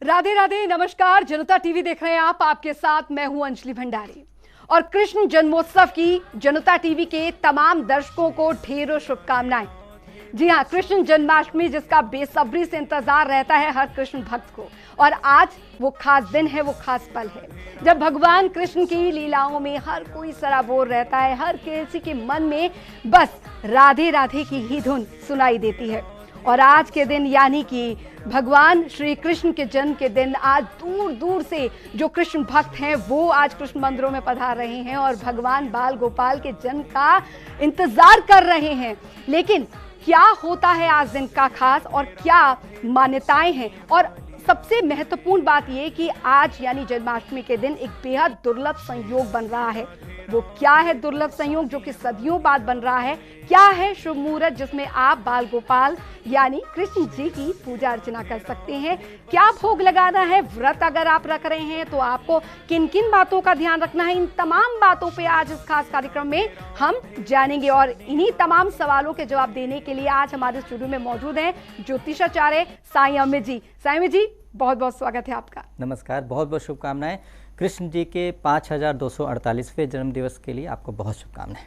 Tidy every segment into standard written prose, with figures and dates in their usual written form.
राधे राधे, नमस्कार। जनता टीवी देख रहे हैं आप, आपके साथ मैं हूं अंजलि भंडारी। और कृष्ण जन्मोत्सव की जनता टीवी के तमाम दर्शकों को ढेरों शुभकामनाएं। जी हां, कृष्ण जन्माष्टमी जिसका बेसब्री से इंतजार रहता है हर कृष्ण भक्त को, और आज वो खास दिन है, वो खास पल है जब भगवान कृष्ण की लीलाओं में हर कोई सराबोर रहता है। हर किसी के मन में बस राधे राधे की ही धुन सुनाई देती है। और आज के दिन यानी कि भगवान श्री कृष्ण के जन्म के दिन आज दूर दूर से जो कृष्ण भक्त हैं वो आज कृष्ण मंदिरों में पधार रहे हैं और भगवान बाल गोपाल के जन्म का इंतजार कर रहे हैं। लेकिन क्या होता है आज दिन का खास और क्या मान्यताएं हैं, और सबसे महत्वपूर्ण बात यह कि आज यानी जन्माष्टमी के दिन एक बेहद दुर्लभ संयोग बन रहा है। वो क्या है दुर्लभ संयोग जो कि सदियों बाद बन रहा है? क्या है शुभ मुहूर्त जिसमें आप बाल गोपाल यानी कृष्ण जी की पूजा अर्चना कर सकते हैं? क्या भोग लगाना है? व्रत अगर आप रख रहे हैं तो आपको किन किन बातों का ध्यान रखना है? इन तमाम बातों पे आज इस खास कार्यक्रम में हम जानेंगे। और इन्हीं तमाम सवालों के जवाब देने के लिए आज हमारे स्टूडियो में मौजूद हैं ज्योतिषाचार्य साईं अमित जी। साईं अमित जी, बहुत बहुत स्वागत है आपका। नमस्कार, बहुत बहुत शुभकामनाएं। कृष्ण जी के 5248वें जन्म दिवस के लिए आपको बहुत शुभकामनाएं।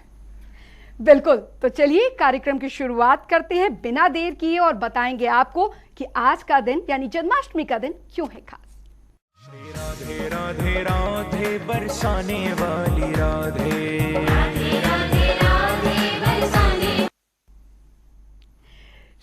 बिल्कुल, तो चलिए कार्यक्रम की शुरुआत करते हैं बिना देर किए और बताएंगे आपको कि आज का दिन यानी जन्माष्टमी का दिन क्यों है खास। राधे राधे राधे बरसाने वाली राधे, राधे राधे राधे बरसाने।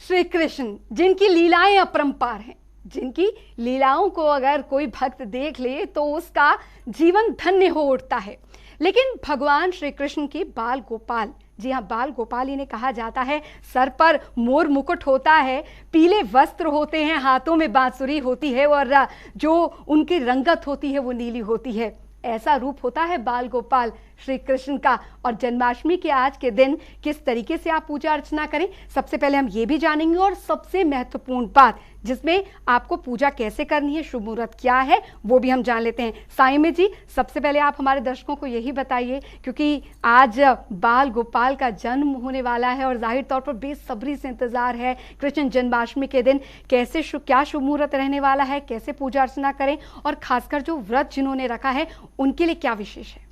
श्री कृष्ण जिनकी लीलाएं अपरंपार हैं, जिनकी लीलाओं को अगर कोई भक्त देख ले तो उसका जीवन धन्य हो उठता है। लेकिन भगवान श्री कृष्ण के बाल गोपाल, जी हाँ, बाल गोपाल इन्हें कहा जाता है। सर पर मोर मुकुट होता है, पीले वस्त्र होते हैं, हाथों में बांसुरी होती है और जो उनकी रंगत होती है वो नीली होती है। ऐसा रूप होता है बाल गोपाल श्री कृष्ण का। और जन्माष्टमी के आज के दिन किस तरीके से आप पूजा अर्चना करें, सबसे पहले हम ये भी जानेंगे। और सबसे महत्वपूर्ण बात जिसमें आपको पूजा कैसे करनी है, शुभ मुहूर्त क्या है, वो भी हम जान लेते हैं। साईं अमित जी, सबसे पहले आप हमारे दर्शकों को यही बताइए, क्योंकि आज बाल गोपाल का जन्म होने वाला है और जाहिर तौर पर बेसब्री से इंतजार है कृष्ण जन्माष्टमी के दिन। कैसे क्या शुभ मुहूर्त रहने वाला है, कैसे पूजा अर्चना करें, और खासकर जो व्रत जिन्होंने रखा है उनके लिए क्या विशेष है?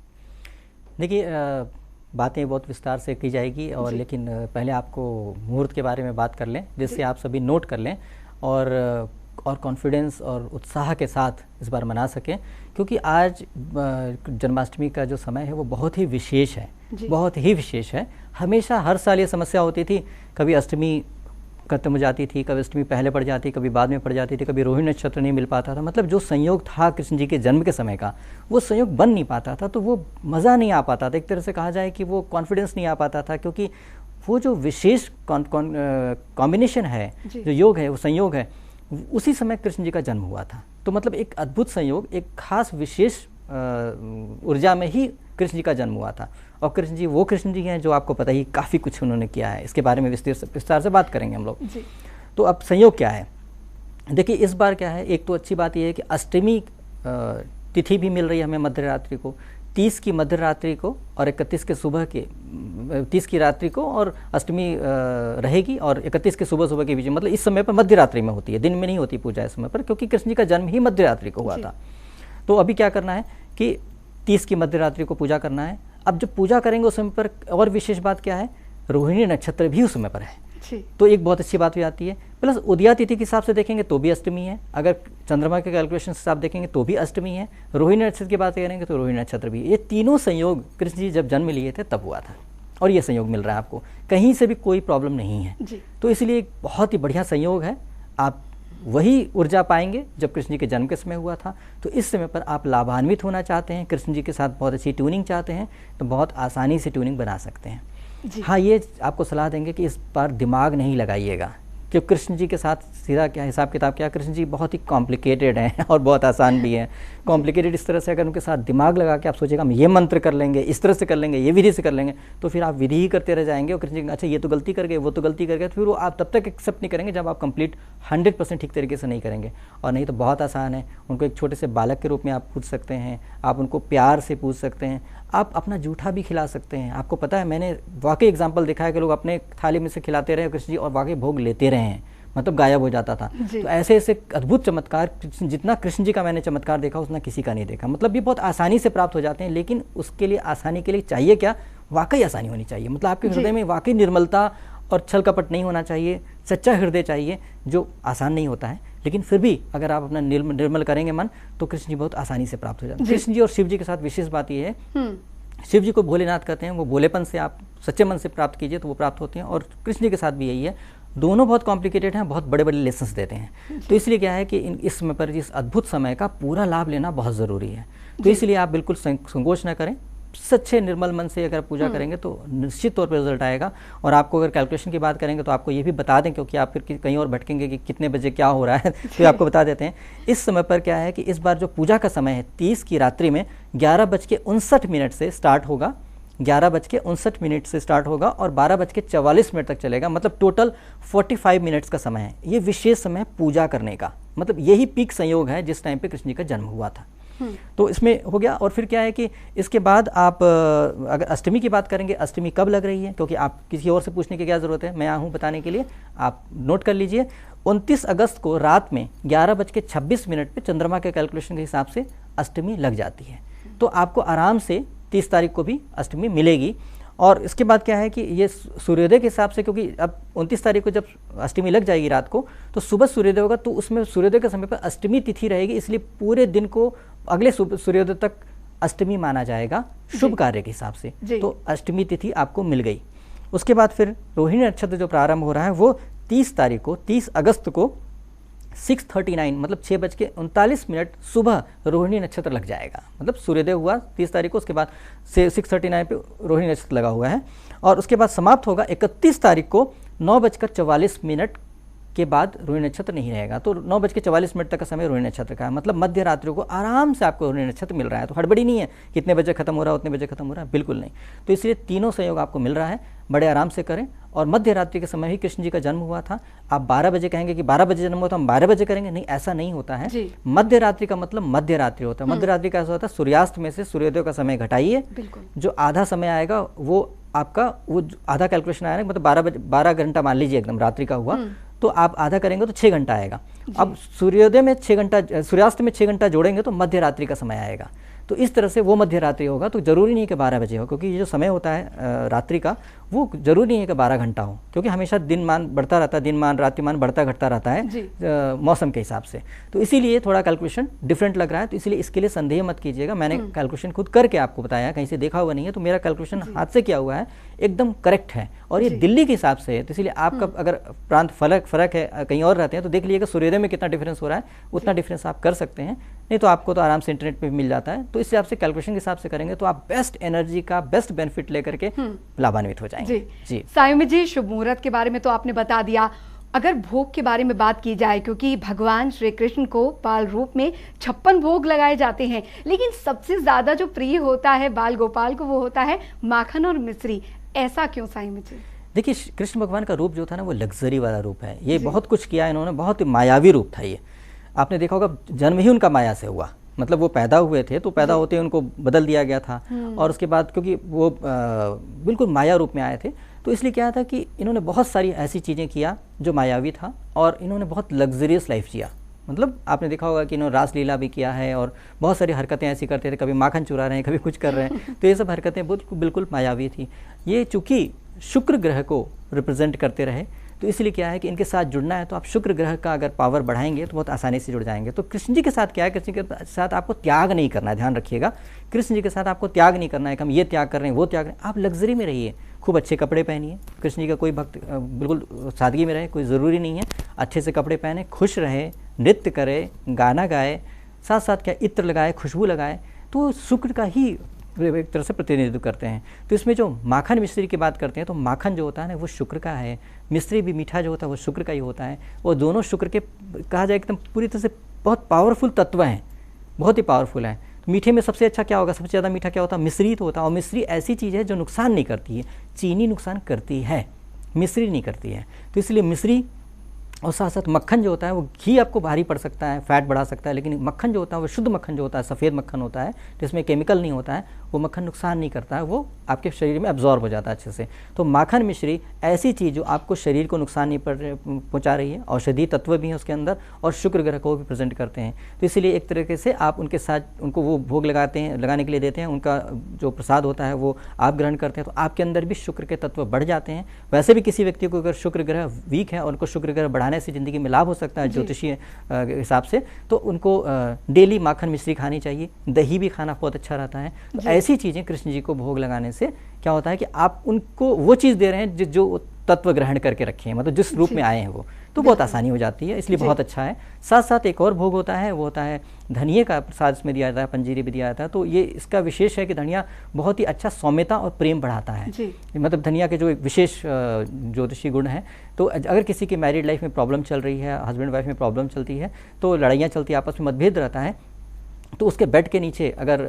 देखिए, बातें बहुत विस्तार से की जाएगी और लेकिन पहले आपको मुहूर्त के बारे में बात कर लें जिससे आप सभी नोट कर लें और कॉन्फिडेंस और उत्साह के साथ इस बार मना सकें, क्योंकि आज जन्माष्टमी का जो समय है वो बहुत ही विशेष है, बहुत ही विशेष है। हमेशा हर साल ये समस्या होती थी, कभी अष्टमी खत्म हो जाती थी, कभी अष्टमी पहले पड़ जाती, कभी बाद में पड़ जाती थी, कभी रोहिणी नक्षत्र नहीं मिल पाता था। मतलब जो संयोग था कृष्ण जी के जन्म के समय का वो संयोग बन नहीं पाता था, तो वो मज़ा नहीं आ पाता था। एक तरह से कहा जाए कि वो कॉन्फिडेंस नहीं आ पाता था, क्योंकि वो जो विशेष कॉम्बिनेशन है, जो योग है, वो संयोग है, उसी समय कृष्ण जी का जन्म हुआ था। तो मतलब एक अद्भुत संयोग, एक खास विशेष ऊर्जा में ही कृष्ण जी का जन्म हुआ था। और कृष्ण जी वो कृष्ण जी हैं जो आपको पता ही काफ़ी कुछ उन्होंने किया है, इसके बारे में विस्तार से बात करेंगे हम लोग। तो अब संयोग क्या है? देखिए, इस बार क्या है, एक तो अच्छी बात यह है कि अष्टमी तिथि भी मिल रही है हमें मध्य रात्रि को, 30 की मध्य रात्रि को और 31 के सुबह के 30 की रात्रि को, और अष्टमी रहेगी और 31 के सुबह के बीच में। मतलब इस समय पर मध्य रात्रि में होती है, दिन में नहीं होती पूजा इस समय पर, क्योंकि कृष्ण जी का जन्म ही मध्य रात्रि को हुआ था। तो अभी क्या करना है कि 30 की मध्य रात्रि को पूजा करना है। अब जब पूजा करेंगे उस समय पर और विशेष बात क्या है, रोहिणी नक्षत्र भी उस समय पर है, तो एक बहुत अच्छी बात हो जाती है। प्लस उदया तिथि के हिसाब से देखेंगे तो भी अष्टमी है, अगर चंद्रमा के कैलकुलेशन से हिसाब देखेंगे तो भी अष्टमी है, रोहिणी नक्षत्र की बात करेंगे तो रोहिणी नक्षत्र भी। ये तीनों संयोग कृष्ण जी जब जन्म लिए थे तब हुआ था, और ये संयोग मिल रहा है आपको, कहीं से भी कोई प्रॉब्लम नहीं है। तो इसलिए एक बहुत ही बढ़िया संयोग है। आप वही ऊर्जा पाएंगे जब कृष्ण जी के जन्म के समय हुआ था। तो इस समय पर आप लाभान्वित होना चाहते हैं, कृष्ण जी के साथ बहुत अच्छी ट्यूनिंग चाहते हैं, तो बहुत आसानी से ट्यूनिंग बना सकते हैं। हाँ, ये आपको सलाह देंगे कि इस बार दिमाग नहीं लगाइएगा, क्योंकि कृष्ण जी के साथ सीधा क्या हिसाब किताब क्या, कृष्ण जी बहुत ही कॉम्प्लिकेटेड हैं और बहुत आसान भी हैं। कॉम्प्लिकेटेड इस तरह से अगर उनके साथ दिमाग लगा के आप सोचेगा हम ये मंत्र कर लेंगे, इस तरह से कर लेंगे, ये विधि से कर लेंगे, तो फिर आप विधि ही करते रह जाएंगे और कृष्ण जी अच्छा ये तो गलती कर गए, वो तो गलती कर गए, तो फिर वो आप तब तक एक्सेप्ट नहीं करेंगे जब आप कंप्लीट 100% ठीक तरीके से नहीं करेंगे। और नहीं तो बहुत आसान है, उनको एक छोटे से बालक के रूप में आप पूछ सकते हैं, आप उनको प्यार से पूछ सकते हैं, आप अपना जूठा भी खिला सकते हैं। आपको पता है, मैंने वाकई एग्जाम्पल देखा है कि लोग अपने थाली में से खिलाते रहे कृष्ण जी और वाकई भोग लेते रहे हैं। मतलब गायब हो जाता था। जी। तो ऐसे ऐसे अद्भुत चमत्कार जितना कृष्ण जी का मैंने चमत्कार देखा उतना किसी का नहीं देखा। मतलब ये बहुत आसानी से प्राप्त हो जाते हैं, लेकिन उसके लिए आसानी के लिए चाहिए क्या, वाकई आसानी होनी चाहिए। मतलब आपके जी। हृदय में वाकई निर्मलता और छल कपट नहीं होना चाहिए, सच्चा हृदय चाहिए, जो आसान नहीं होता है, लेकिन फिर भी अगर आप अपना निर्मल करेंगे मन तो कृष्ण जी बहुत आसानी से प्राप्त हो जाते हैं। कृष्ण जी और शिव जी के साथ विशेष बात यह है, शिव जी को भोलेनाथ कहते हैं, वो भोलेपन से आप सच्चे मन से प्राप्त कीजिए तो वो प्राप्त होते हैं, और कृष्ण जी के साथ भी यही है। दोनों बहुत कॉम्प्लिकेटेड हैं, बहुत बड़े बड़े लेसन्स देते हैं। तो इसलिए क्या है कि इस समय पर इस अद्भुत समय का पूरा लाभ लेना बहुत ज़रूरी है। तो इसलिए आप बिल्कुल संकोच न करें, सच्चे निर्मल मन से अगर पूजा करेंगे तो निश्चित तौर पर रिजल्ट आएगा। और आपको अगर कैलकुलेशन की बात करेंगे तो आपको ये भी बता दें, क्योंकि आप फिर कहीं और भटकेंगे कि कितने बजे क्या हो रहा है तो आपको बता देते हैं। इस समय पर क्या है कि इस बार जो पूजा का समय है 30 की रात्रि में 11:59 से स्टार्ट होगा, 11:59 से स्टार्ट होगा और 12:44 तक चलेगा। मतलब टोटल 45 मिनट्स का समय है। ये विशेष समय है पूजा करने का, मतलब यही पीक संयोग है जिस टाइम पे कृष्ण जी का जन्म हुआ था। तो इसमें हो गया। और फिर क्या है कि इसके बाद आप अगर अष्टमी की बात करेंगे, अष्टमी कब लग रही है, क्योंकि आप किसी और से पूछने की क्या ज़रूरत है, मैं यहाँ हूँ बताने के लिए, आप नोट कर लीजिए। 29 अगस्त को रात में 11:26 पे चंद्रमा के कैलकुलेशन के हिसाब से अष्टमी लग जाती है। तो आपको आराम से 30 तारीख को भी अष्टमी मिलेगी। और इसके बाद क्या है कि ये सूर्योदय के हिसाब से, क्योंकि अब 29 तारीख को जब अष्टमी लग जाएगी रात को तो सुबह सूर्योदय होगा, तो उसमें सूर्योदय के समय पर अष्टमी तिथि रहेगी, इसलिए पूरे दिन को अगले सूर्योदय तक अष्टमी माना जाएगा शुभ कार्य के हिसाब से। तो अष्टमी तिथि आपको मिल गई। उसके बाद फिर रोहिणी नक्षत्र जो प्रारंभ हो रहा है वो 30 तारीख को, 30 अगस्त को 6:39 मतलब 6:39 सुबह रोहिणी नक्षत्र लग जाएगा। मतलब सूर्योदय हुआ 30 तारीख को, उसके बाद 6:39 पे रोहिणी नक्षत्र लगा हुआ है। और उसके बाद समाप्त होगा 31 तारीख को 9:44 के बाद रोहिणी नक्षत्र नहीं रहेगा। तो 9:44 तक का समय रोहिणी नक्षत्र का है। मतलब मध्य रात्रि को आराम से आपको रोहिणी नक्षत्र मिल रहा है। तो हड़बड़ी नहीं है कितने बजे खत्म हो रहा है उतने बजे खत्म हो रहा है, बिल्कुल नहीं। तो इसलिए तीनों संयोग आपको मिल रहा है, बड़े आराम से करें। और मध्य रात्रि के समय ही कृष्ण जी का जन्म हुआ था। आप 12 बजे कहेंगे कि 12 बजे जन्म हुआ तो हम 12 बजे करेंगे, नहीं, ऐसा नहीं होता है। मध्य रात्रि का मतलब मध्य रात्रि होता है। मध्य रात्रि का ऐसा होता है सूर्यास्त में से सूर्योदय का समय घटाइए, जो आधा समय आएगा वो आपका वो आधा कैलकुलेशन आएगा, मतलब 12 घंटा मान लीजिए एकदम रात्रि का हुआ, तो आप आधा करेंगे तो 6 घंटा आएगा। अब सूर्योदय में 6 घंटा, सूर्यास्त में 6 घंटा जोड़ेंगे तो मध्य रात्रि का समय आएगा। तो इस तरह से वो मध्य रात्रि होगा। तो जरूरी नहीं कि 12 बजे हो, क्योंकि ये जो समय होता है रात्रि का वो जरूरी नहीं है कि 12 घंटा हो, क्योंकि हमेशा दिनमान बढ़ता रहता है, दिनमान रात्रिमान बढ़ता घटता रहता है मौसम के हिसाब से। तो इसीलिए थोड़ा कैलकुलेशन डिफरेंट लग रहा है। तो इसलिए इसके लिए संदेह मत कीजिएगा, मैंने कैलकुलेशन खुद करके आपको बताया, कहीं से देखा हुआ नहीं है। तो मेरा कैलकुलेशन हाथ से किया हुआ है, एकदम करेक्ट है। और ये दिल्ली के हिसाब से है, तो इसलिए आपका अगर प्रांत फर्क है, कहीं और रहते हैं तो देख लीजिएगा सूर्योदय में कितना डिफरेंस हो रहा है, उतना डिफरेंस आप कर सकते हैं। नहीं तो आपको तो आराम से इंटरनेट पे भी मिल जाता है। तो इससे आपसे कैलकुलेशन के हिसाब से करेंगे तो आप बेस्ट एनर्जी का बेस्ट बेनिफिट लेकर के लाभान्वित हो जाएंगे। जी सायुमी जी, शुभ मुहूर्त के बारे में तो आपने बता दिया। अगर भोग के बारे में बात की जाए, क्योंकि भगवान श्री कृष्ण को बाल रूप में 56 भोग लगाए जाते हैं, लेकिन सबसे ज्यादा जो प्रिय होता है बाल गोपाल को वो होता है माखन और मिश्री। ऐसा क्यों सायुमी जी? देखिए, कृष्ण भगवान का रूप जो था ना वो लग्जरी वाला रूप है। ये बहुत कुछ किया इन्होंने, बहुत ही मायावी रूप था ये। आपने देखा होगा जन्म ही उनका माया से हुआ। मतलब वो पैदा हुए थे तो पैदा होते ही उनको बदल दिया गया था, और उसके बाद क्योंकि वो बिल्कुल माया रूप में आए थे, तो इसलिए क्या था कि इन्होंने बहुत सारी ऐसी चीज़ें किया जो मायावी था, और इन्होंने बहुत लग्जरियस लाइफ जिया। मतलब आपने देखा होगा कि इन्होंने रासलीला भी किया है और बहुत सारी हरकतें ऐसी करते थे, कभी माखन चुरा रहे हैं, कभी कुछ कर रहे हैं। तो ये सब हरकतें बिल्कुल मायावी थी। ये चूँकि शुक्र ग्रह को रिप्रेजेंट करते रहे, तो इसलिए क्या है कि इनके साथ जुड़ना है तो आप शुक्र ग्रह का अगर पावर बढ़ाएंगे तो बहुत आसानी से जुड़ जाएंगे। तो कृष्ण जी के साथ क्या है, कृष्ण के साथ आपको त्याग नहीं करना है, ध्यान रखिएगा। कृष्ण जी के साथ आपको त्याग नहीं करना है कि हम ये त्याग कर रहे हैं वो त्याग रहे हैं। आप लग्जरी में रहिए, खूब अच्छे कपड़े पहनिए। कृष्ण जी का कोई भक्त बिल्कुल सादगी में रहे, कोई ज़रूरी नहीं है, अच्छे से कपड़े पहने, खुश रहे, नृत्य करे, गाना गाए, साथ साथ क्या इत्र लगाए, खुशबू लगाए, तो शुक्र का ही एक तरह से प्रतिनिधित्व करते हैं। तो इसमें जो माखन मिश्री की बात करते हैं तो माखन जो होता है ना वो शुक्र का है, मिश्री भी मीठा जो होता है वो शुक्र का ही होता है। वो दोनों शुक्र के कहा जाए एकदम पूरी तरह से बहुत पावरफुल तत्व हैं, बहुत ही पावरफुल हैं। मीठे में सबसे अच्छा क्या होगा, सबसे ज़्यादा मीठा क्या होता है, मिश्री तो होता है। और मिश्री ऐसी चीज़ है जो नुकसान नहीं करती है। चीनी नुकसान करती है, मिश्री नहीं करती है। तो इसलिए मिश्री और साथ साथ मक्खन जो होता है वो घी आपको भारी पड़ सकता है, फैट बढ़ा सकता है, लेकिन मक्खन जो होता है वो शुद्ध मक्खन जो होता है, सफ़ेद मक्खन होता है जिसमें केमिकल नहीं होता है, वो मक्खन नुकसान नहीं करता है, वो आपके शरीर में एब्जॉर्ब हो जाता है अच्छे से। तो माखन मिश्री ऐसी चीज़ जो आपको शरीर को नुकसान नहीं पहुंचा रही है, औषधि तत्व भी हैं उसके अंदर और शुक्र ग्रह को भी प्रेजेंट करते हैं। तो इसलिए एक तरीके से आप उनके साथ उनको वो भोग लगाने के लिए देते हैं, उनका जो प्रसाद होता है वो आप ग्रहण करते हैं, तो आपके अंदर भी शुक्र के तत्व बढ़ जाते हैं। वैसे भी किसी व्यक्ति को अगर शुक्र ग्रह वीक है और उनको शुक्र ग्रह बढ़ाने से ज़िंदगी में लाभ हो सकता है ज्योतिषीय हिसाब से, तो उनको डेली माखन मिश्री खानी चाहिए। दही भी खाना बहुत अच्छा रहता है। तो ऐसी चीज़ें कृष्ण जी को भोग लगाने से क्या होता है कि आप उनको वो चीज़ दे रहे हैं जो तत्व ग्रहण करके रखे हैं, मतलब जिस रूप में आए हैं वो, तो बहुत आसानी हो जाती है, इसलिए बहुत अच्छा है। साथ साथ एक और भोग होता है, वो होता है धनिये का प्रसाद इसमें दिया जाता है, पंजीरी भी दिया जाता है। तो ये इसका विशेष है कि धनिया बहुत ही अच्छा सौम्यता और प्रेम बढ़ाता है। मतलब धनिया के जो एक विशेष ज्योतिषी गुण है, तो अगर किसी की मैरिड लाइफ में प्रॉब्लम चल रही है, हस्बैंड वाइफ में प्रॉब्लम चलती है, तो लड़ाइयाँ चलती है, आपस में मतभेद रहता है, तो उसके बेड के नीचे अगर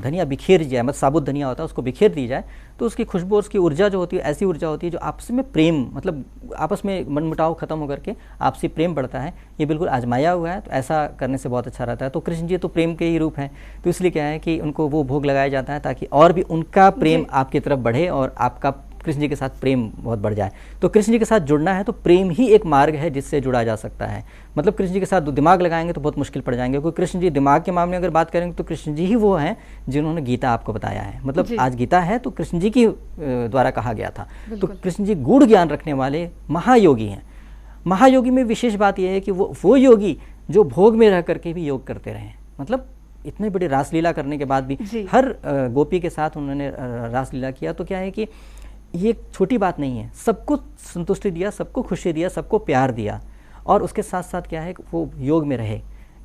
धनिया बिखेर जाए, मतलब साबुत धनिया होता है, उसको बिखेर दी जाए, तो उसकी खुशबू और उसकी ऊर्जा जो होती है ऐसी ऊर्जा होती है जो आपस में प्रेम, मतलब आपस में मनमुटाव खत्म होकर के आपसी प्रेम बढ़ता है। ये बिल्कुल आजमाया हुआ है, तो ऐसा करने से बहुत अच्छा रहता है। तो कृष्ण जी तो प्रेम के ही रूप हैं, तो इसलिए क्या है कि उनको वो भोग लगाया जाता है ताकि और भी उनका प्रेम आपकी तरफ बढ़े और आपका कृष्ण जी के साथ प्रेम बहुत बढ़ जाए। तो कृष्ण जी के साथ जुड़ना है तो प्रेम ही एक मार्ग है जिससे जुड़ा जा सकता है। मतलब कृष्ण जी के साथ दिमाग लगाएंगे तो बहुत मुश्किल पड़ जाएंगे, क्योंकि कृष्ण जी दिमाग के मामले में अगर बात करेंगे तो कृष्ण जी ही वो हैं जिन्होंने गीता आपको बताया है। मतलब आज गीता है तो कृष्ण जी की द्वारा कहा गया था। तो कृष्ण जी गूढ़ ज्ञान रखने वाले महायोगी हैं। महायोगी में विशेष बात यह है कि वो योगी जो भोग में रह करके भी योग करते रहे। मतलब इतने बड़े रासलीला करने के बाद भी हर गोपी के साथ उन्होंने रासलीला किया। तो क्या है कि ये एक छोटी बात नहीं है, सबको संतुष्टि दिया, सबको खुशी दिया, सबको प्यार दिया, और उसके साथ साथ क्या है वो योग में रहे।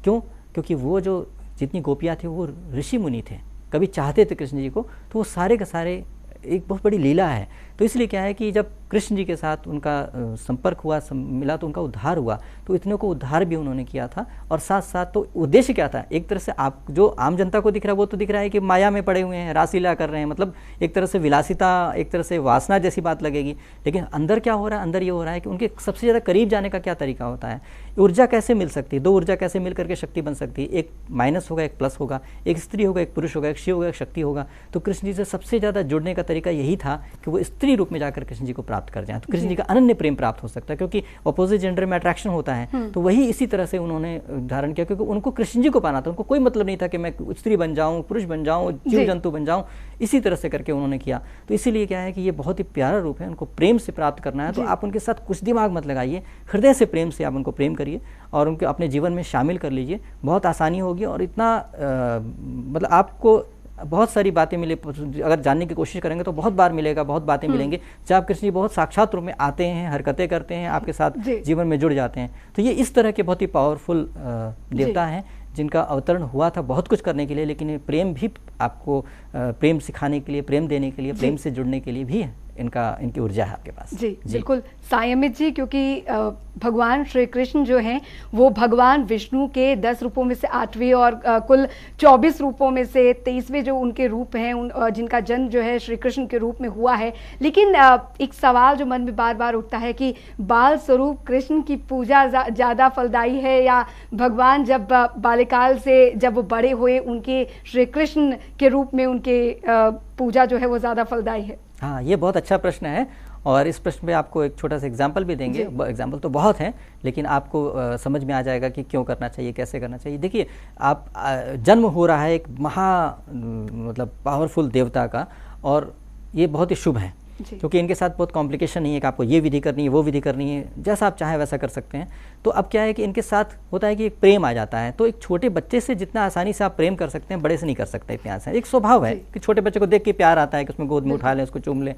क्यों? क्योंकि वो जो जितनी गोपियाँ थी वो ऋषि मुनि थे, कभी चाहते थे कृष्ण जी को, तो वो सारे के सारे एक बहुत बड़ी लीला है। तो इसलिए क्या है कि जब कृष्ण जी के साथ उनका संपर्क हुआ, मिला, तो उनका उद्धार हुआ। तो इतने को उद्धार भी उन्होंने किया था। और साथ साथ तो उद्देश्य क्या था, एक तरह से आप जो आम जनता को दिख रहा है वो तो दिख रहा है कि माया में पड़े हुए हैं, रासलीला कर रहे हैं, मतलब एक तरह से विलासिता, एक तरह से वासना जैसी बात लगेगी। लेकिन अंदर क्या हो रहा है, अंदर ये हो रहा है कि उनके सबसे ज़्यादा करीब जाने का क्या तरीका होता है, ऊर्जा कैसे मिल सकती है, दो ऊर्जा कैसे मिल करके शक्ति बन सकती है, एक माइनस होगा एक प्लस होगा, एक स्त्री होगा एक पुरुष होगा, एक शिव होगा एक शक्ति होगा। तो कृष्ण जी से सबसे ज़्यादा जुड़ने का तरीका यही था कि वो स्त्री रूप में जाकर कृष्ण जी को प्राप्त कर जाए, तो कृष्ण जी का अनन्य प्रेम प्राप्त हो सकता है, क्योंकि अपोजिट जेंडर में अट्रैक्शन होता है। तो वही इसी तरह से उन्होंने धारण किया, क्योंकि उनको कृष्ण जी को पाना था। उनको कोई मतलब नहीं था कि मैं स्त्री बन जाऊं, पुरुष बन जाऊं, जीव जंतु बन जाऊं, इसी तरह से करके उन्होंने किया। तो इसीलिए क्या है कि ये बहुत ही प्यारा रूप है, उनको प्रेम से प्राप्त करना है। तो आप उनके साथ कुछ दिमाग मत लगाइए, हृदय से प्रेम से आप उनको प्रेम करिए और उनको अपने जीवन में शामिल कर लीजिए, बहुत आसानी होगी। और इतना मतलब आपको बहुत सारी बातें मिले, अगर जानने की कोशिश करेंगे तो बहुत बार मिलेगा, बहुत बातें मिलेंगे। जब आप कृष्ण जी बहुत साक्षात रूप में आते हैं, हरकतें करते हैं, आपके साथ जीवन में जुड़ जाते हैं। तो ये इस तरह के बहुत ही पावरफुल देवता हैं जिनका अवतरण हुआ था बहुत कुछ करने के लिए, लेकिन ये प्रेम भी आपको प्रेम सिखाने के लिए, प्रेम देने के लिए, प्रेम से जुड़ने के लिए भी है। इनकी ऊर्जा है आपके पास। जी बिल्कुल साईं अमित जी, क्योंकि भगवान श्री कृष्ण जो हैं वो भगवान विष्णु के 10 रूपों में से 8वें और कुल 24 रूपों में से 23वें जो उनके रूप हैं, जिनका जन्म जो है श्री कृष्ण के रूप में हुआ है। लेकिन एक सवाल जो मन में बार बार उठता है कि बाल स्वरूप कृष्ण की पूजा ज़्यादा फलदायी है या भगवान जब बाल्यकाल से जब वो बड़े हुए उनके श्री कृष्ण के रूप में उनके पूजा जो है वो ज़्यादा फलदायी है? हाँ, ये बहुत अच्छा प्रश्न है और इस प्रश्न पे आपको एक छोटा सा एग्जाम्पल भी देंगे। एग्जाम्पल तो बहुत हैं, लेकिन आपको समझ में आ जाएगा कि क्यों करना चाहिए, कैसे करना चाहिए। देखिए, आप जन्म हो रहा है एक मतलब पावरफुल देवता का, और ये बहुत ही शुभ है, क्योंकि इनके साथ बहुत कॉम्प्लिकेशन नहीं है कि आपको ये विधि करनी है, वो विधि करनी है, जैसा आप चाहें वैसा कर सकते हैं। तो अब क्या है कि इनके साथ होता है कि एक प्रेम आ जाता है। तो एक छोटे बच्चे से जितना आसानी से आप प्रेम कर सकते हैं, बड़े से नहीं कर सकते इतने आसानी। एक स्वभाव है कि छोटे बच्चे को देख के प्यार आता है कि उसमें गोद में उठा लें, उसको चूम लें।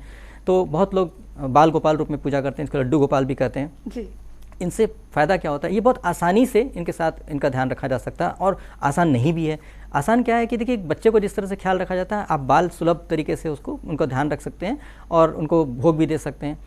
तो बहुत लोग बाल गोपाल रूप में पूजा करते हैं, इसको लड्डू गोपाल भी कहते हैं। इनसे फ़ायदा क्या होता है, ये बहुत आसानी से इनके साथ इनका ध्यान रखा जा सकता है, और आसान नहीं भी है। आसान क्या है कि देखिए, बच्चे को जिस तरह से ख्याल रखा जाता है, आप बाल सुलभ तरीके से उनको ध्यान रख सकते हैं और उनको भोग भी दे सकते हैं।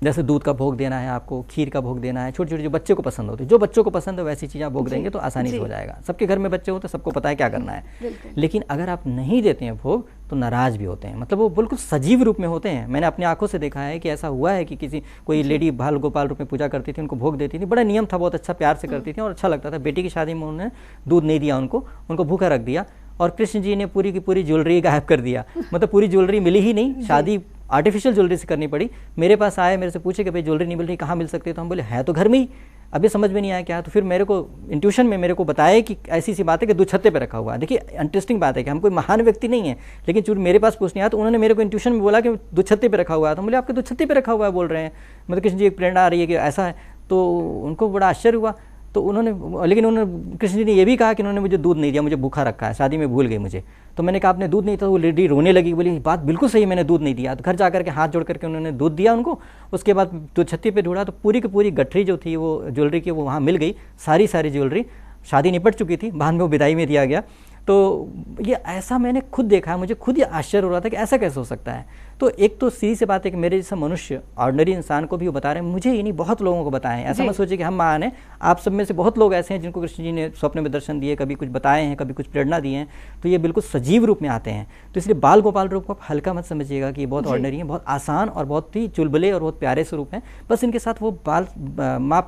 जैसे दूध का भोग देना है, आपको खीर का भोग देना है, छोटी छोटी जो बच्चे को पसंद होती है, जो बच्चों को पसंद है वैसी चीज़ आप भोग देंगे तो आसानी से हो जाएगा। सबके घर में बच्चे होते हैं, सबको पता है क्या करना है। लेकिन अगर आप नहीं देते हैं भोग तो नाराज़ भी होते हैं, मतलब वो बिल्कुल सजीव रूप में होते हैं। मैंने अपनी आंखों से देखा है कि ऐसा हुआ है कि कोई लेडी बाल गोपाल रूप में पूजा करती थी, उनको भोग देती थी, बड़ा नियम था, बहुत अच्छा प्यार से करती थी और अच्छा लगता था। बेटी की शादी में उन्होंने दूध नहीं दिया, उनको भूखा रख दिया, और कृष्ण जी ने पूरी की पूरी ज्वेलरी गायब कर दिया। मतलब पूरी ज्वेलरी मिली ही नहीं, शादी आर्टिफिशियल ज्वेलरी से करनी पड़ी। मेरे पास आए, मेरे से पूछे कि भाई ज्वेलरी नहीं मिल रही, कहाँ मिल सकती है? तो हम बोले है तो घर में ही। अभी समझ में नहीं आया क्या। तो फिर मेरे को इंट्यूशन में मेरे को बताया कि ऐसी सी बात है कि दूछत्ते पे रखा हुआ है। देखिए इंटरेस्टिंग बात है कि हम कोई महान व्यक्ति नहीं है, लेकिन चूंकि मेरे पास पूछने आया तो उन्होंने मेरे को इंट्यूशन में बोला कि दूछत्ते पे रखा हुआ है। तो बोले आपके दूछत्ते पे रखा हुआ है बोल रहे हैं, मतलब कृष्ण जी एक प्रेरणा आ रही है कि ऐसा है। तो उनको बड़ा आश्चर्य हुआ। तो उन्होंने, लेकिन उन्होंने, कृष्ण जी ने ये भी कहा कि उन्होंने मुझे दूध नहीं दिया, मुझे भूखा रखा है, शादी में भूल गई मुझे। तो मैंने कहा आपने दूध नहीं था? वो लेडी रोने लगी, बोली बात बिल्कुल सही, मैंने दूध नहीं दिया। तो घर जा करके हाथ जोड़ करके उन्होंने दूध दिया उनको। उसके बाद दूछत्ती पे ढूंढा तो पूरी की पूरी गठरी जो थी वो ज्वेलरी की वो वहाँ मिल गई, सारी ज्वेलरी। शादी निपट चुकी थी, बाद में वो विदाई में दिया गया। तो ये ऐसा मैंने खुद देखा है, मुझे खुद ये आश्चर्य हो रहा था कि ऐसा कैसे हो सकता है। तो एक तो सीधी सी बात है कि मेरे जैसा मनुष्य, ऑर्डिनरी इंसान को भी वो बता रहे हैं, मुझे ही नहीं बहुत लोगों को बताए हैं। ऐसा मत सोचिए कि हम महान हैं, आप सब में से बहुत लोग ऐसे हैं जिनको कृष्ण जी ने स्वप्न में दर्शन दिए, कभी कुछ बताए हैं, कभी कुछ प्रेरणा दी हैं। तो ये बिल्कुल सजीव रूप में आते हैं। तो इसलिए बाल गोपाल रूप को आप हल्का मत समझिएगा कि ये बहुत ऑर्डिनरी है, बहुत आसान और बहुत ही चुलबुले और बहुत प्यारे स्वरूप हैं। बस इनके साथ वो बाल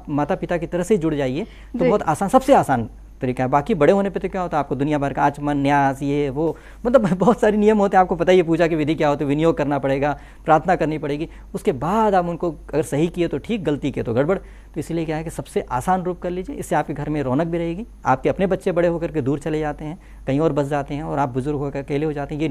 माता पिता की तरह से जुड़ जाइए तो बहुत आसान, सबसे आसान तरीका है। बाकी बड़े होने पे तो क्या होता है, आपको दुनिया भर का आचमन, न्यास, ये वो, मतलब बहुत सारे नियम होते हैं। आपको पता ही है पूजा की विधि क्या होती है, विनियोग करना पड़ेगा, प्रार्थना करनी पड़ेगी, उसके बाद आप उनको अगर सही किए तो ठीक, गलती किए तो गड़बड़। तो इसलिए क्या है कि सबसे आसान रूप कर लीजिए, इससे आपके घर में रौनक भी रहेगी। आपके अपने बच्चे बड़े होकर के दूर चले जाते हैं, कहीं और बस जाते हैं, और आप बुजुर्ग होकर अकेले हो जाते हैं। ये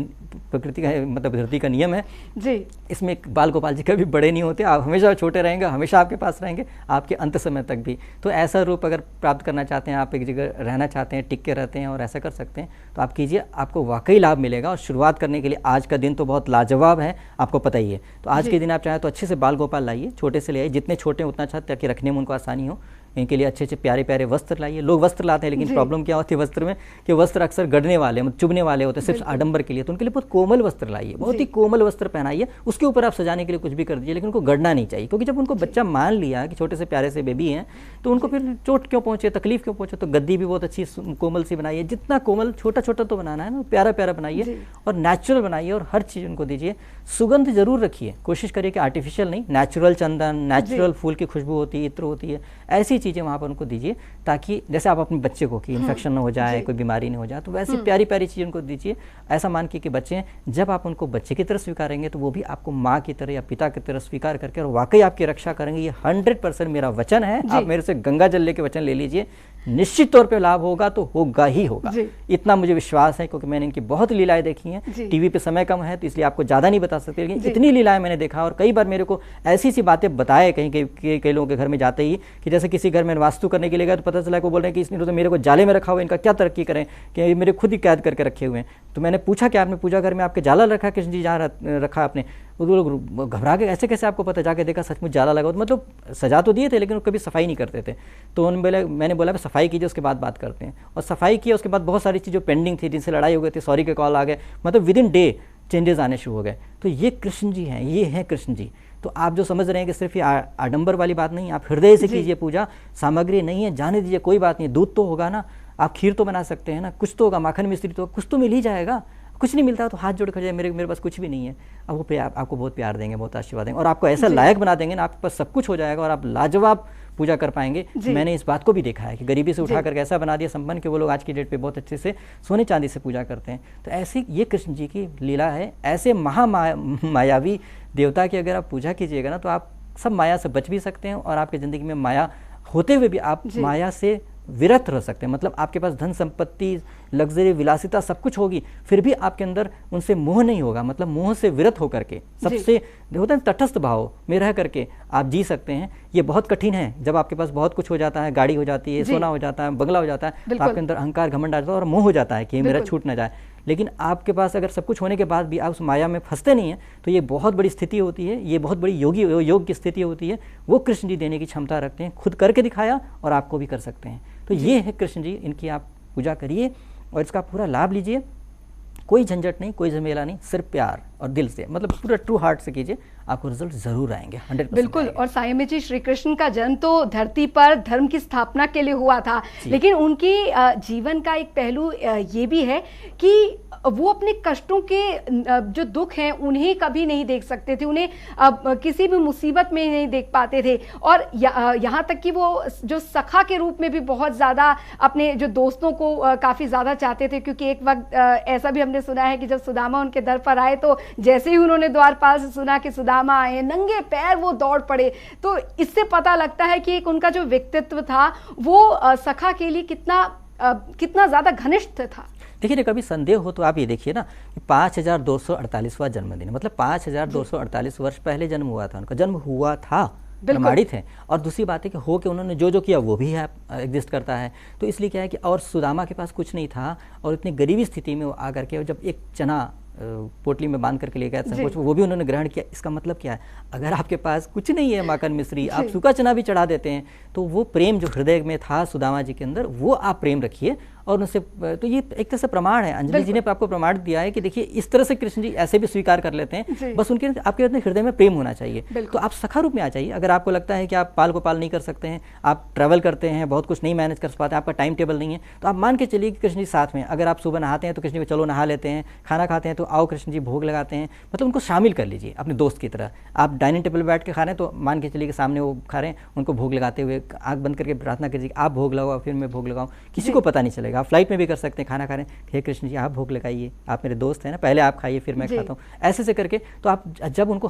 प्रकृति का, मतलब धरती का नियम है जी। इसमें बाल गोपाल जी कभी बड़े नहीं होते, आप हमेशा छोटे रहेंगे, हमेशा आपके पास रहेंगे, आपके अंत समय तक भी। तो ऐसा रूप अगर प्राप्त करना चाहते हैं, आप एक जगह रहना चाहते हैं, टिक के रहते हैं और ऐसा कर सकते हैं, तो आप कीजिए, आपको वाकई लाभ मिलेगा। और शुरुआत करने के लिए आज का दिन तो बहुत लाजवाब है, आपको पता ही है। तो आज के दिन आप चाहें तो अच्छे से बाल गोपाल लाइए, छोटे से ले आइए, जितने छोटे उतना अच्छा, ताकि रखने में उनको आसानी हो। इनके लिए अच्छे अच्छे प्यारे प्यारे वस्त्र लाइए। लोग वस्त्र लाते हैं, लेकिन प्रॉब्लम क्या होती है वस्त्र में कि वस्त्र अक्सर गड़ने वाले, मतलब चुभने वाले होते हैं, सिर्फ आडंबर के लिए। तो उनके लिए बहुत कोमल वस्त्र लाइए, बहुत ही कोमल वस्त्र पहनाइए। उसके ऊपर आप सजाने के लिए कुछ भी कर दीजिए, लेकिन उनको गड़ना नहीं चाहिए। क्योंकि जब उनको बच्चा मान लिया कि छोटे से प्यारे से बेबी हैं, तो उनको फिर चोट क्यों पहुंचे, तकलीफ क्यों पहुंचे। तो गद्दी भी बहुत अच्छी कोमल सी बनाइए, जितना कोमल, छोटा छोटा तो बनाना है ना, प्यारा प्यारा बनाइए और नेचुरल बनाइए, और हर चीज़ उनको दीजिए। सुगंध जरूर रखिए, कोशिश करिए कि आर्टिफिशियल नहीं, नेचुरल चंदन, नेचुरल फूल की खुशबू होती है, इत्र होती है, ऐसी चीज़ें वहाँ पर उनको दीजिए, ताकि जैसे आप अपने बच्चे को कि इन्फेक्शन न हो जाए, कोई बीमारी नहीं हो जाए, तो वैसी प्यारी प्यारी चीज़ उनको दीजिए। ऐसा मान के कि बच्चे हैं, जब आप उनको बच्चे की तरह स्वीकारेंगे तो वो भी आपको माँ की तरह या पिता की तरह स्वीकार करके और वाकई आपकी रक्षा करेंगे। ये 100% मेरा वचन है। आप मेरे से गंगा जल लेके वचन ले लीजिए, निश्चित तौर पे लाभ होगा, तो होगा ही होगा, इतना मुझे विश्वास है। क्योंकि मैंने इनकी बहुत लीलाएं देखी हैं। टीवी पे समय कम है तो इसलिए आपको ज़्यादा नहीं बता सकते, लेकिन इतनी लीलाएं मैंने देखा। और कई बार मेरे को ऐसी सी बातें बताए कहीं कई लोगों के घर में जाते ही, कि जैसे किसी घर में वास्तु करने के लिए गया तो पता चला को बोल रहे हैं कि इसने तो मेरे को जाले में रखा हुआ है, इनका क्या तरक्की करें, कि मेरे खुद ही कैद करके रखे हुए हैं। तो मैंने पूछा कि आपने पूजा घर में आपके जाला रखा, कृष्ण जी जहाँ रखा आपने? वो लोग घबरा के, ऐसे कैसे आपको पता? जाके देखा सचमुच जाला लगा। मतलब सजा तो दिए थे, लेकिन कभी सफाई नहीं करते थे। तो मैंने बोला सफाई कीजिए, उसके बाद बात करते हैं। और सफाई किया, उसके बाद बहुत सारी चीज़ें पेंडिंग थी, जिनसे लड़ाई हो गई थी, सॉरी के कॉल आ गए, मतलब विद इन डे चेंजेस आने शुरू हो गए। तो ये कृष्ण जी हैं, ये हैं कृष्ण जी। तो आप जो समझ रहे हैं कि सिर्फ ये आडंबर वाली बात नहीं, आप हृदय से कीजिए पूजा। सामग्री नहीं है, जाने दीजिए, कोई बात नहीं, दूध तो होगा ना, आप खीर तो बना सकते हैं ना, कुछ तो होगा, माखन मिश्री तो कुछ तो मिल ही जाएगा। कुछ नहीं मिलता तो हाथ जोड़ कर जाए, मेरे पास कुछ भी नहीं है। अब वो आपको बहुत प्यार देंगे, बहुत आशीर्वाद देंगे, और आपको ऐसा लायक बना देंगे ना, आपके पास सब कुछ हो जाएगा और आप लाजवाब पूजा कर पाएंगे। मैंने इस बात को भी देखा है कि गरीबी से उठा करके ऐसा बना दिया संपन्न कि वो लोग आज की डेट पे बहुत अच्छे से सोने चांदी से पूजा करते हैं। तो ऐसी ये कृष्ण जी की लीला है। ऐसे मायावी देवता की अगर आप पूजा कीजिएगा ना, तो आप सब माया से बच भी सकते हैं, और आपकी ज़िंदगी में माया होते हुए भी आप माया से विरत रह सकते हैं। मतलब आपके पास धन संपत्ति, लग्जरी, विलासिता सब कुछ होगी, फिर भी आपके अंदर उनसे मोह नहीं होगा। मतलब मोह से विरत होकर के, सबसे होता है तटस्थ भाव में रह करके आप जी सकते हैं। ये बहुत कठिन है। जब आपके पास बहुत कुछ हो जाता है, गाड़ी हो जाती है, सोना हो जाता है, बंगला हो जाता है, तो आपके अंदर अहंकार, घमंड आ जाता है और मोह हो जाता है कि मेरा छूट ना जाए। लेकिन आपके पास अगर सब कुछ होने के बाद भी आप उस माया में फंसते नहीं हैं, तो ये बहुत बड़ी स्थिति होती है, ये बहुत बड़ी योग की स्थिति होती है। वो कृष्ण जी देने की क्षमता रखते हैं, खुद करके दिखाया और आपको भी कर सकते हैं। तो ये है कृष्ण जी, इनकी आप पूजा करिए और इसका पूरा लाभ लीजिए। कोई झंझट नहीं, कोई झमेला नहीं, सिर्फ प्यार और दिल से, मतलब पूरा ट्रू हार्ट से कीजिए, आपको रिजल्ट जरूर आएंगे, 100% बिल्कुल। आएंगे। और साईं अमित जी, श्री कृष्ण का जन्म तो धरती पर धर्म की स्थापना के लिए हुआ था, लेकिन उनकी जीवन का एक पहलू ये भी है कि वो अपने कष्टों के जो दुख हैं उन्हें कभी नहीं देख सकते थे, उन्हें किसी भी मुसीबत में नहीं देख पाते थे। और यहाँ तक कि वो जो सखा के रूप में भी बहुत ज़्यादा अपने जो दोस्तों को काफ़ी ज़्यादा चाहते थे, क्योंकि एक वक्त ऐसा भी हमने सुना है कि जब सुदामा उनके दर पर आए तो जैसे ही उन्होंने द्वारपाल से सुना कि सुदामा आए, नंगे पैर वो दौड़ पड़े। तो इससे पता लगता है कि एक उनका जो व्यक्तित्व था वो सखा के लिए कितना ज़्यादा घनिष्ठ था। देखिए ना, कभी संदेह हो तो आप ये देखिए ना कि 5248वां जन्मदिन, मतलब 5248 वर्ष पहले जन्म हुआ था, उनका जन्म हुआ था, प्रमाणित है। और दूसरी बात है कि हो के उन्होंने जो जो किया वो भी है, एग्जिस्ट करता है। तो इसलिए क्या है कि और सुदामा के पास कुछ नहीं था और इतनी गरीबी स्थिति में वो आकर के जब एक चना पोटली में बांध करके ले गया संकोच, वो भी उन्होंने ग्रहण किया। इसका मतलब क्या है, अगर आपके पास कुछ नहीं है माखन मिश्री, आप सूखा चना भी चढ़ा देते हैं, तो वो प्रेम जो हृदय में था सुदामा जी के अंदर, वो आप प्रेम रखिए। और उनसे तो ये एक तरह से प्रमाण है, अंजलि जी ने आपको प्रमाण दिया है कि देखिए इस तरह से कृष्ण जी ऐसे भी स्वीकार कर लेते हैं, बस उनके आपके हृदय में प्रेम होना चाहिए। तो आप सखा रूप में आ जाइए। अगर आपको लगता है कि आप पाल को पाल नहीं कर सकते हैं, आप ट्रैवल करते हैं, बहुत कुछ नहीं मैनेज कर पाते, आपका टाइम टेबल नहीं है, तो आप मान के चलिए कि कृष्ण जी साथ में। अगर आप सुबह नहाते हैं तो कृष्ण जी को चलो नहा लेते हैं, खाना खाते हैं तो आओ कृष्ण जी भोग लगाते हैं, मतलब उनको शामिल कर लीजिए अपने दोस्त की तरह। आप डाइनिंग टेबल बैठ के खा रहे हैं तो मान के चलिए कि सामने वो खा रहे हैं, उनको भोग लगाते हुए आँख बंद करके प्रार्थना कीजिए, आप भोग लगाओ फिर मैं भोग लगाऊँ, किसी को पता नहीं चलेगा। आप फ्लाइट में भी कर सकते हैं, खाना खा रहे हैं, हे कृष्ण जी आप भोग लगाइए, आप मेरे दोस्त हैं ना, पहले आप खाइए फिर मैं खाता हूँ, ऐसे से करके। तो आप जब उनको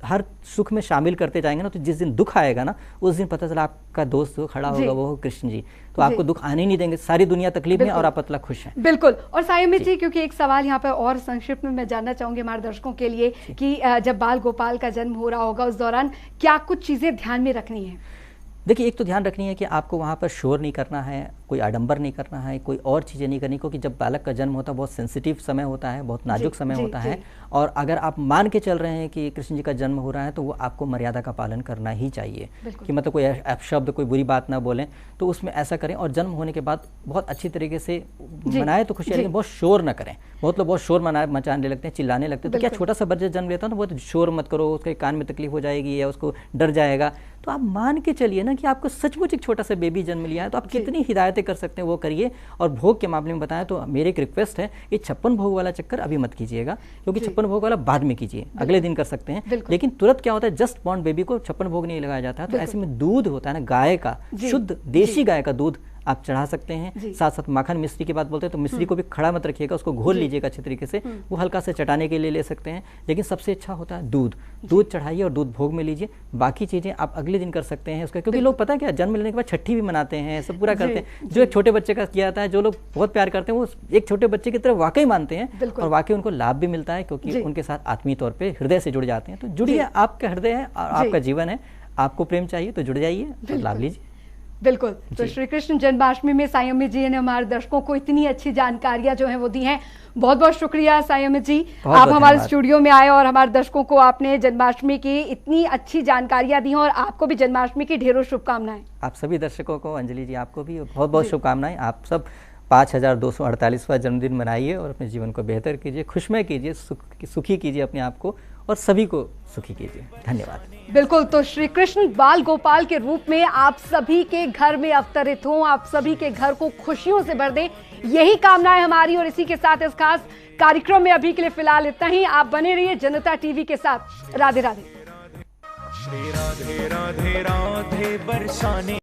हर सुख में शामिल करते जाएंगे ना, तो जिस दिन दुख आएगा ना, उस दिन पता चला आपका दोस्त जो खड़ा होगा वो कृष्ण जी, तो आपको दुख आने ही नहीं देंगे। सारी दुनिया तकलीफ में और आप अतला खुश हैं। बिल्कुल। और साईं अमित जी, क्योंकि एक सवाल यहाँ पर और संक्षिप्त में मैं जानना चाहूंगी हमारे दर्शकों के लिए कि जब बाल गोपाल का जन्म हो रहा होगा उस दौरान क्या कुछ चीजें ध्यान में रखनी है? देखिए, एक तो ध्यान रखनी है कि आपको वहाँ पर शोर नहीं करना है, कोई आडंबर नहीं करना है, कोई और चीज़ें नहीं करनी, क्योंकि जब बालक का जन्म होता है बहुत सेंसिटिव समय होता है, बहुत नाजुक समय होता है। और अगर आप मान के चल रहे हैं कि कृष्ण जी का जन्म हो रहा है तो वो आपको मर्यादा का पालन करना ही चाहिए, कि मतलब कोई अपशब्द, कोई बुरी बात ना बोलें, तो उसमें ऐसा करें। और जन्म होने के बाद बहुत अच्छी तरीके से मनाएं तो खुशी, लेकिन बहुत शोर ना करें। बहुत लोग बहुत शोर मचाने लगते हैं, चिल्लाने लगते हैं। तो क्या छोटा सा बच्चा जन्म लेता है तो बहुत शोर मत करो, उसके कान में तकलीफ हो जाएगी या उसको डर जाएगा। तो आप मान के चलिए ना कि आपको सचमुच एक छोटा सा बेबी जन्म लिया है, तो आप कितनी हिदायतें कर सकते हैं वो करिए। और भोग के मामले में बताएं तो मेरी एक रिक्वेस्ट है, ये 56 भोग वाला चक्कर अभी मत कीजिएगा, क्योंकि 56 भोग वाला बाद में कीजिए, अगले दिन कर सकते हैं। लेकिन तुरंत क्या होता है, जस्ट बॉर्न बेबी को 56 भोग नहीं लगाया जाता है। तो ऐसे में दूध होता है ना, गाय का, शुद्ध देशी गाय का दूध आप चढ़ा सकते हैं। साथ साथ माखन मिश्री की बात बोलते हैं तो मिश्री को भी खड़ा मत रखिएगा, उसको घोल लीजिएगा अच्छे तरीके से, वो हल्का से चटाने के लिए ले सकते हैं। लेकिन सबसे अच्छा होता है दूध चढ़ाइए और दूध भोग में लीजिए। बाकी चीजें आप अगले दिन कर सकते हैं उसका, क्योंकि लोग पता है क्या, जन्म लेने के बाद छठी भी मनाते हैं, सब पूरा करते हैं। जो एक छोटे बच्चे का किया जाता है, जो लोग बहुत प्यार करते हैं वो एक छोटे बच्चे की तरह वाकई मानते हैं, और वाकई उनको लाभ भी मिलता है, क्योंकि उनके साथ आत्मीय तौर पर हृदय से जुड़ जाते हैं। तो जुड़िए, आपका हृदय है और आपका जीवन है, आपको प्रेम चाहिए तो जुड़ जाइए और लाभ लीजिए। बिल्कुल। तो श्री कृष्ण जन्माष्टमी में साईं अमित जी ने हमारे दर्शकों को इतनी अच्छी जानकारियां जो है वो दी हैं। बहुत बहुत शुक्रिया साईं अमित जी, आप हमारे स्टूडियो में आए और हमारे दर्शकों को आपने जन्माष्टमी की इतनी अच्छी जानकारियां दी हैं, और आपको भी जन्माष्टमी की ढेरों शुभकामनाएं। आप सभी दर्शकों को, अंजलि जी आपको भी बहुत बहुत शुभकामनाएं। आप सब 5248वां जन्मदिन मनाइए और अपने जीवन को बेहतर कीजिए, खुशमय कीजिए, सुखी कीजिए अपने आप को और सभी को सुखी कीजिए। धन्यवाद। बिल्कुल। तो श्री कृष्ण बाल गोपाल के रूप में आप सभी के घर में अवतरित हों, आप सभी के घर को खुशियों से भर दें, यही कामनाएं हमारी। और इसी के साथ इस खास कार्यक्रम में अभी के लिए फिलहाल इतना ही। आप बने रहिए जनता टीवी के साथ। राधे राधे। श्री राधे राधे राधे बरसाने